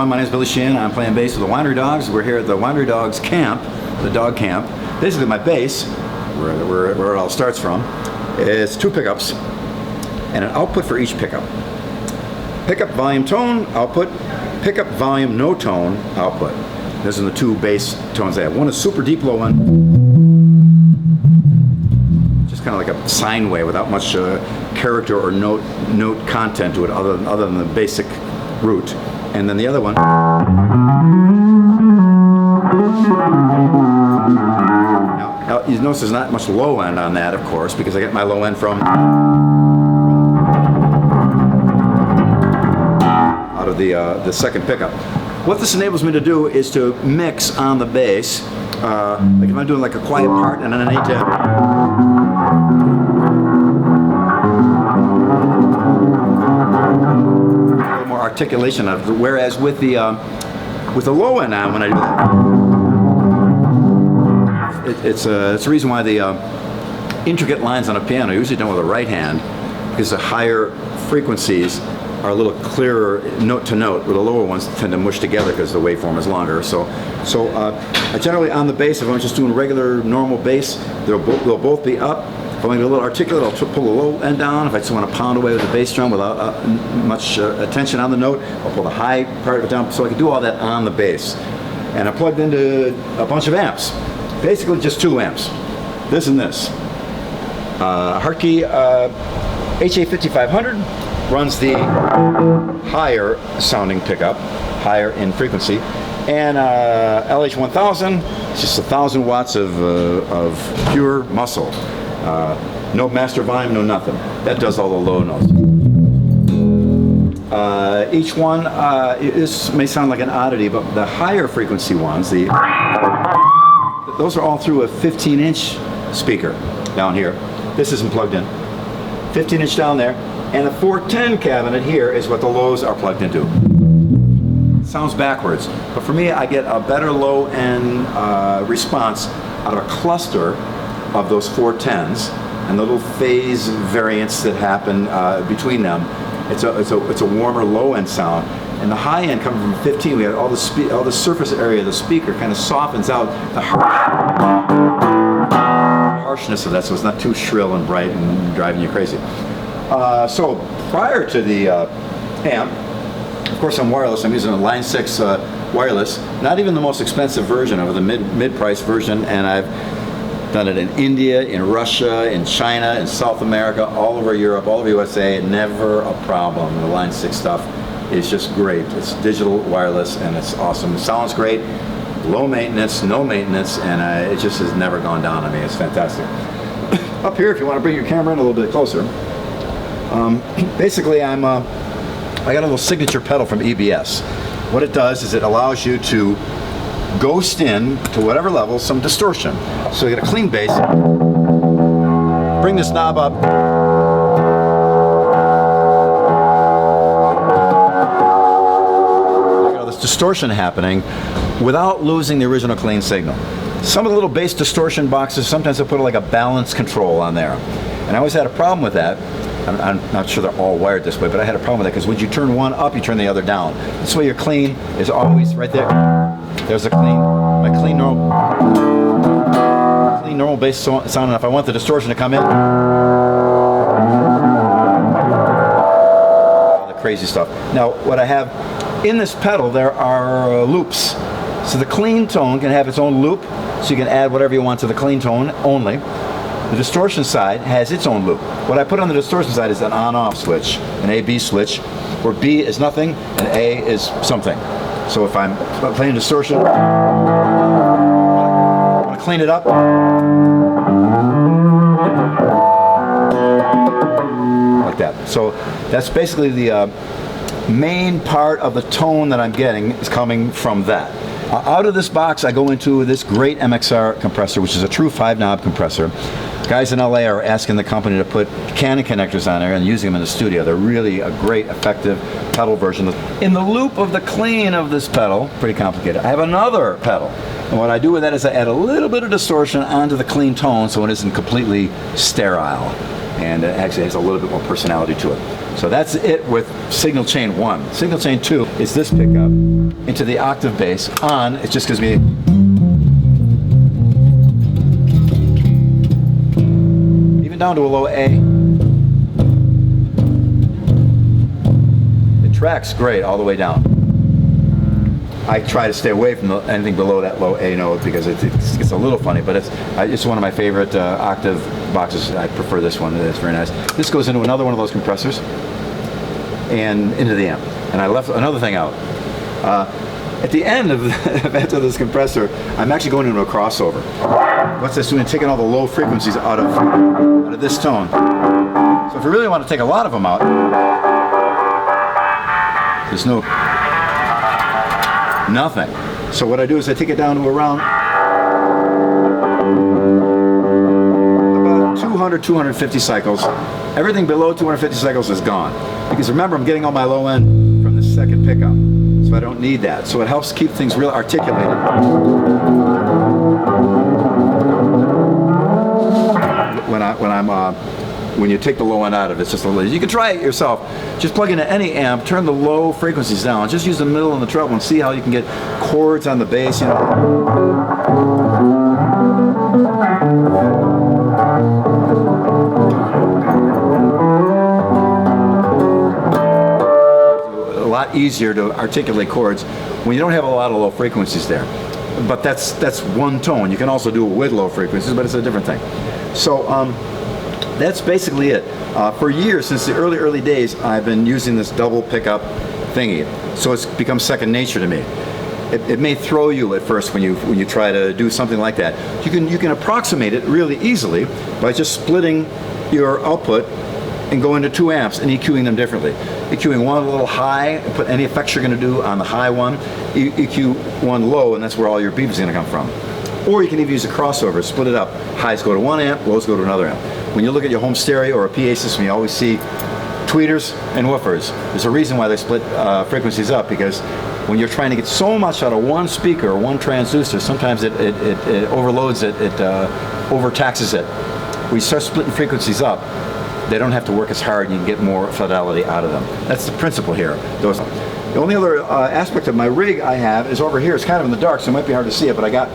everyone, my name is Billy Sheehan. I'm playing bass with the Winery Dogs. We're here at the Winery Dogs camp, the dog camp. Basically my bass, where it all starts from, is 2 pickups and an output for each pickup. Pickup volume tone output, pickup volume no tone output. Those are the 2 bass tones I have. One is super deep low one, just kind of like a sine wave without much character or note content to it other than the basic root. And then the other one, now you notice there's not much low end on that, of course, because I get my low end from out of the second pickup. What this enables me to do is to mix on the bass, like if I'm doing like a quiet part and then I need to articulation of it, whereas with the low end on, when I do that, it's a reason why the intricate lines on a piano are usually done with the right hand, because the higher frequencies are a little clearer note to note, where the lower ones tend to mush together because the waveform is longer. So generally on the bass, if I'm just doing regular normal bass, they'll both be up. If I want to be a little articulate, I'll pull the low end down. If I just want to pound away with the bass drum without much attention on the note, I'll pull the high part of it down. So I can do all that on the bass. And I plugged into a bunch of amps. Basically just 2 amps. This and this. Hartke HA5500 runs the higher sounding pickup, higher in frequency. And LH1000, it's just 1,000 watts of pure muscle. No master volume, no nothing. That does all the low notes. Each one, this may sound like an oddity, but the higher frequency ones, those are all through a 15-inch speaker down here. This isn't plugged in. 15-inch down there. And the 410 cabinet here is what the lows are plugged into. Sounds backwards, but for me, I get a better low end response out of a cluster of those 410s and the little phase variants that happen between them. It's a warmer low end sound, and the high end coming from 15. We have all the surface area of the speaker kind of softens out the harshness of that, so it's not too shrill and bright and driving you crazy. So prior to the amp, of course I'm wireless. I'm using a Line 6 wireless, not even the most expensive version of the mid-price version, and I've done it in India, in Russia, in China, in South America, all over Europe, all over USA. Never a problem. The Line 6 stuff is just great. It's digital wireless and it's awesome. It sounds great, low maintenance, no maintenance, and it just has never gone down on me. It's fantastic. Up here, if you want to bring your camera in a little bit closer, basically I got a little signature pedal from EBS. What it does is it allows you to ghost in to whatever level some distortion. So you get a clean bass, bring this knob up, you got this distortion happening without losing the original clean signal. Some of the little bass distortion boxes, sometimes I put like a balance control on there. And I always had a problem with that. I'm not sure they're all wired this way, but I had a problem with that because when you turn one up, you turn the other down. This way your clean is always right there. There's a clean, my clean normal bass sound, and if I want the distortion to come in, all the crazy stuff. Now, what I have in this pedal, there are loops. So the clean tone can have its own loop, so you can add whatever you want to the clean tone only. The distortion side has its own loop. What I put on the distortion side is an on-off switch, an A-B switch, where B is nothing and A is something. So if I'm playing distortion, I want to clean it up, like that. So that's basically the main part of the tone that I'm getting is coming from that. Out of this box, I go into this great MXR compressor, which is a true 5-knob compressor. Guys in LA are asking the company to put Canon connectors on there and using them in the studio. They're really a great, effective pedal version. In the loop of the clean of this pedal, pretty complicated, I have another pedal. And what I do with that is I add a little bit of distortion onto the clean tone so it isn't completely sterile. and it actually has a little bit more personality to it. So that's it with signal chain 1. Signal chain 2 is this pickup into the octave bass on. It just gives me even down to a low A. It tracks great all the way down. I try to stay away from anything below that low A note because it gets a little funny, but it's one of my favorite octave boxes. I prefer this one. It's very nice. This goes into another one of those compressors and into the amp. And I left another thing out. At the end of after this compressor, I'm actually going into a crossover. What's this doing? Taking all the low frequencies out of this tone. So if you really want to take a lot of them out, there's nothing. So what I do is I take it down to around about 200, 250 cycles. Everything below 250 cycles is gone. Because remember, I'm getting all my low end from the second pickup. So I don't need that. So it helps keep things real articulated. When you take the low end out of it, it's just a little. You can try it yourself. Just plug into any amp, turn the low frequencies down, just use the middle and the treble and see how you can get chords on the bass. You know. A lot easier to articulate chords when you don't have a lot of low frequencies there. But that's one tone. You can also do it with low frequencies, but it's a different thing. So that's basically it. For years, since the early days, I've been using this double pickup thingy. So it's become second nature to me. It may throw you at first when you try to do something like that. You can approximate it really easily by just splitting your output and go into 2 amps and EQing them differently. EQing one a little high, put any effects you're going to do on the high one, EQ one low, and that's where all your beat is going to come from. Or you can even use a crossover, split it up. Highs go to one amp, lows go to another amp. When you look at your home stereo or a PA system, you always see tweeters and woofers. There's a reason why they split frequencies up, because when you're trying to get so much out of one speaker or one transducer, sometimes it overloads it, overtaxes it. When you start splitting frequencies up, they don't have to work as hard and you can get more fidelity out of them. That's the principle here. The only other aspect of my rig I have is over here. It's kind of in the dark, so it might be hard to see it, but I got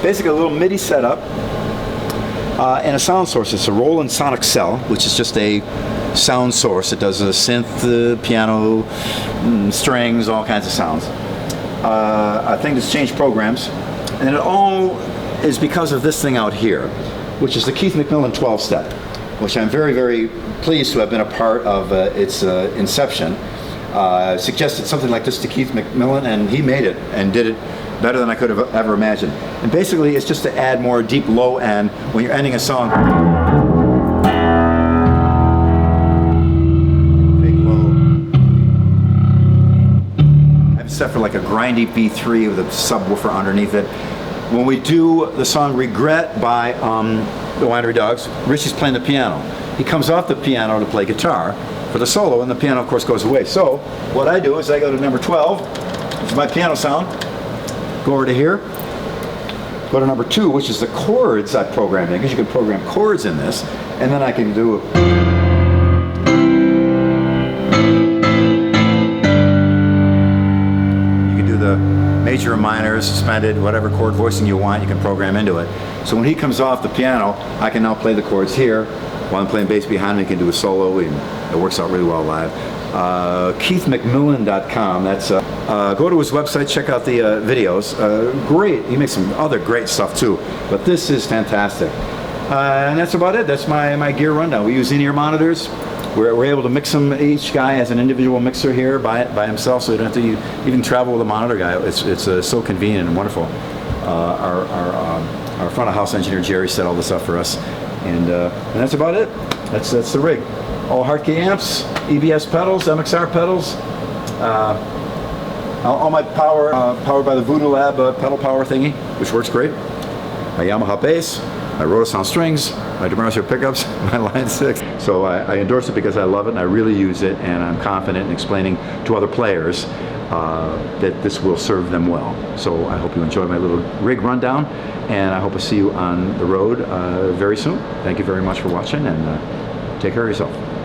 basically a little MIDI setup and a sound source. It's a Roland Sonic Cell, which is just a sound source. It does a synth, piano, strings, all kinds of sounds. A thing that's changed programs, and it all is because of this thing out here, which is the Keith McMillan 12-step, which I'm very, very pleased to have been a part of its inception. Suggested something like this to Keith McMillan, and he made it and did it better than I could have ever imagined. And basically, it's just to add more deep low end when you're ending a song. Big low. I have it set for like a grindy B3 with a subwoofer underneath it. When we do the song "Regret" by the Winery Dogs, Richie's playing the piano. He comes off the piano to play guitar for the solo, and the piano, of course, goes away. So what I do is I go to number 12, which is my piano sound, go over to here, go to number 2, which is the chords I programmed in, because you can program chords in this, and then I can do the major or minor, suspended, whatever chord voicing you want, you can program into it. So when he comes off the piano, I can now play the chords here. While I'm playing bass behind me, he can do a solo, and it works out really well live. KeithMcMillan.com. That's go to his website, check out the videos. Great, he makes some other great stuff too, but this is fantastic. And that's about it. That's my gear rundown. We use in-ear monitors. We're able to mix them. Each guy has an individual mixer here by himself, so you don't have to even travel with a monitor guy. It's so convenient and wonderful. Our front of house engineer Jerry set all this up for us, and that's about it. That's the rig. All Hartke amps, EBS pedals, MXR pedals. All my power powered by the Voodoo Lab pedal power thingy, which works great. My Yamaha bass, my Rotosound strings, my Demerser pickups, my Line 6. So I endorse it because I love it and I really use it, and I'm confident in explaining to other players that this will serve them well. So I hope you enjoy my little rig rundown, and I hope to see you on the road very soon. Thank you very much for watching, and Take care of yourself.